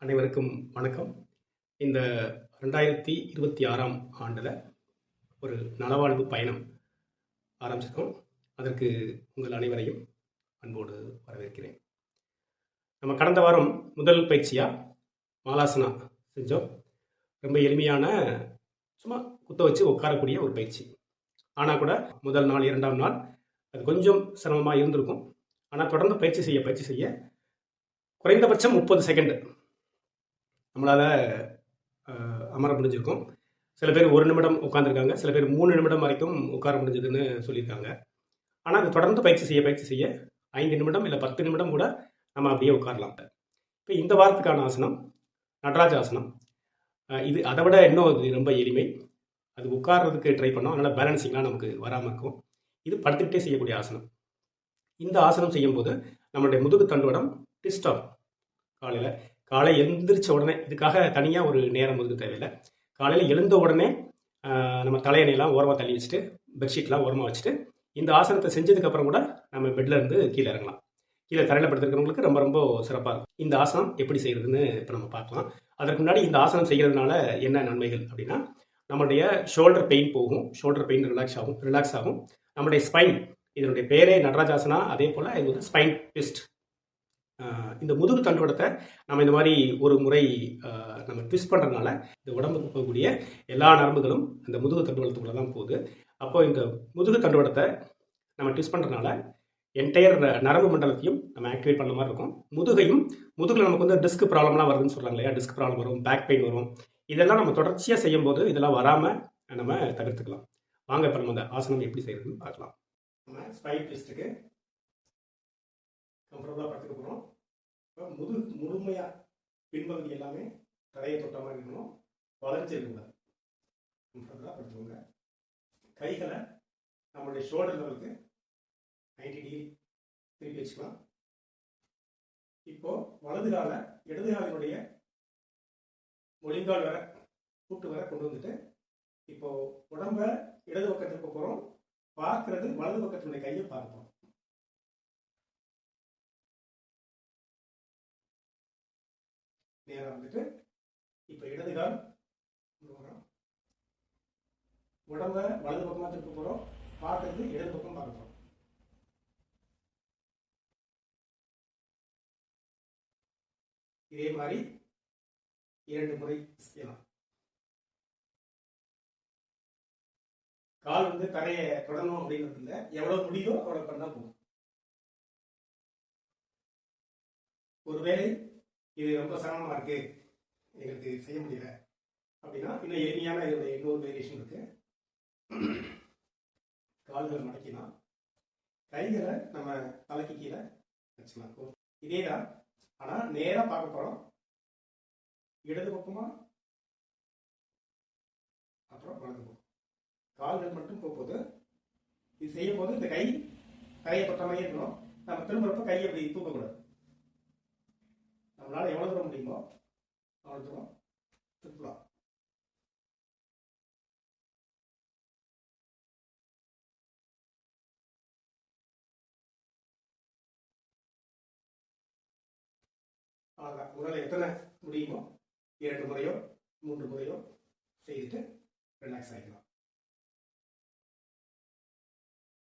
அனைவருக்கும் வணக்கம். இந்த 2026ஆம் ஆண்டில் ஒரு நலவாழ்வு பயணம் ஆரம்பிச்சிருக்கோம். அதற்கு உங்கள் அனைவரையும் அன்போடு வரவேற்கிறேன். நம்ம கடந்த வாரம் முதல் பயிற்சியாக மாலாசனா செஞ்சோம். ரொம்ப எளிமையான சும்மா குத்த வச்சு உட்காரக்கூடிய ஒரு பயிற்சி. ஆனால் கூட முதல் நாள் 2ஆம் நாள் அது கொஞ்சம் சிரமமாக இருந்திருக்கும். ஆனால் தொடர்ந்து பயிற்சி செய்ய குறைந்தபட்சம் 30 செகண்ட் நம்மளால் அமர முடிஞ்சிருக்கும். சில பேர் 1 நிமிடம் உட்காந்துருக்காங்க, சில பேர் 3 நிமிடம் வரைக்கும் உட்கார முடிஞ்சதுன்னு சொல்லியிருக்காங்க. ஆனால் அது தொடர்ந்து பயிற்சி செய்ய 5 நிமிடம் இல்லை 10 நிமிடம் கூட நம்ம அப்படியே உட்காரலாம். இப்போ இந்த வாரத்துக்கான ஆசனம் நடராஜ ஆசனம். இது அதை விட இன்னும் இது ரொம்ப எளிமை. அது உட்கார்றதுக்கு ட்ரை பண்ணோம், அதனால் பேலன்சிங்லாம் நமக்கு வராமல் இருக்கும். இது படுத்துக்கிட்டே செய்யக்கூடிய ஆசனம். இந்த ஆசனம் செய்யும்போது நம்மளுடைய முதுகு தண்டுவடம் ட்விஸ்ட் ஆகும். காலை எழுந்திரிச்ச உடனே, இதுக்காக தனியாக ஒரு நேரம் ஒதுக்க தேவையில்லை. காலையில் எழுந்த உடனே நம்ம தலையணையெல்லாம் ஓரமாக தள்ளி வச்சுட்டு, பெட்ஷீட்லாம் ஓரமாக வச்சுட்டு, இந்த ஆசனத்தை செஞ்சதுக்கப்புறம் கூட நம்ம பெட்டில் இருந்து கீழே இறங்கலாம். கீழே தரையில் படுத்துருக்கிறவங்களுக்கு ரொம்ப ரொம்ப சிறப்பாக இருக்கும். இந்த ஆசனம் எப்படி செய்கிறதுன்னு இப்போ நம்ம பார்க்கலாம். அதற்கு முன்னாடி இந்த ஆசனம் செய்கிறதுனால என்ன நன்மைகள் அப்படின்னா, நம்மளுடைய ஷோல்டர் பெயின் போகும், ஷோல்டர் பெயின் ரிலாக்ஸ் ஆகும். நம்மளுடைய ஸ்பைன், இதனுடைய பேரே நடராஜாசனா, அதே போல் இது ஒரு ஸ்பைன் ட்விஸ்ட். இந்த முதுகு தண்டுவடத்தை நம்ம இந்த மாதிரி ஒரு முறை நம்ம ட்விஸ்ட் பண்ணுறதுனால இந்த உடம்புக்கு போகக்கூடிய எல்லா நரம்புகளும் இந்த முதுகு தண்டுவடத்துக்குள்ளே தான் போகுது. அப்போ இந்த முதுகு தண்டுவடத்தை நம்ம ட்விஸ்ட் பண்ணுறதுனால என்டையர் நரம்பு மண்டலத்தையும் நம்ம ஆக்டிவேட் பண்ண மாதிரி இருக்கும். முதுகில் நமக்கு வந்து டிஸ்க் ப்ராப்ளம்லாம் வருதுன்னு சொல்கிறாங்க இல்லையா, டிஸ்க் ப்ராப்ளம் வரும், பேக் பெயின் வரும். இதெல்லாம் நம்ம தொடர்ச்சியாக செய்யும்போது இதெல்லாம் வராமல் நம்ம தவிர்த்துக்கலாம். வாங்க இப்போ நம்ம அந்த ஆசனம் எப்படி செய்யறதுன்னு பார்க்கலாம். நம்ம ஸ்பைன் ட்விஸ்ட்டுக்கு கம்ஃபர்டபுளாக படுத்துக்க போகிறோம். இப்போ முழுமையாக பின்பகுதி எல்லாமே தரையை தொட்ட மாதிரி இருக்கணும், வளைஞ்சு இருக்கக்கூடாது. கம்ஃபர்டபுளாக படுத்துக்கோங்க. கைகளை நம்மளுடைய ஷோல்டர் லெவலுக்கு 90 டிகிரி திருப்பி வச்சுக்கலாம். இப்போது வலது காலை இடது காலினுடைய முழங்கால் வர கூட்டு வர கொண்டு வந்துட்டு, இப்போது உடம்ப இடது பக்கத்துக்கு போகிறோம். பார்க்கறது வலது பக்கத்தினுடைய கையை பார்ப்போம். நேரம் வந்துட்டு இப்போ இடது கால் உடம்ப வலது பக்கமாக திருப்ப போகிறோம். பார்க்கறது இடது பக்கம் பார்க்க போகிறோம். இதே மாதிரி 2 முறை செய்யலாம். கால் வந்து தரையை தொடரணும் அப்படிங்கிறது இல்லை, எவ்வளோ முடியுதோ அவ்வளோ பண்ணால் போகும். ஒருவேளை இது ரொம்ப சிரமமாக இருக்குது, எங்களுக்கு செய்ய முடியல அப்படின்னா இன்னும் எளிமையான இதோடைய இன்னொரு வேரியேஷன் இருக்குது. கால்களை மடக்கினா கைகளை நம்ம தலைக்கு கீழே வச்சுக்கலாம். இதே தான், ஆனால் நேராக பார்க்க போகிறோம். இடது பக்கமா அப்புறம் வலது பக்கம் கால்கள் மட்டும் போகும்போது இது செய்யும் போது இந்த கை கையை பற்றமையே இருக்கணும். நம்ம திரும்புறப்ப கையை அப்படி தூக்கக்கூடாது. நம்மளால எவ்வளவு தூரம் முடியுமோ அவ்வளவு தூரம் திருப்பலாம். அவ்வளோதான். உங்களால் எத்தனை முடியுமோ 2 முறையோ 3 முறையோ செய்துட்டு ரிலாக்ஸ் ஆகிக்கலாம்.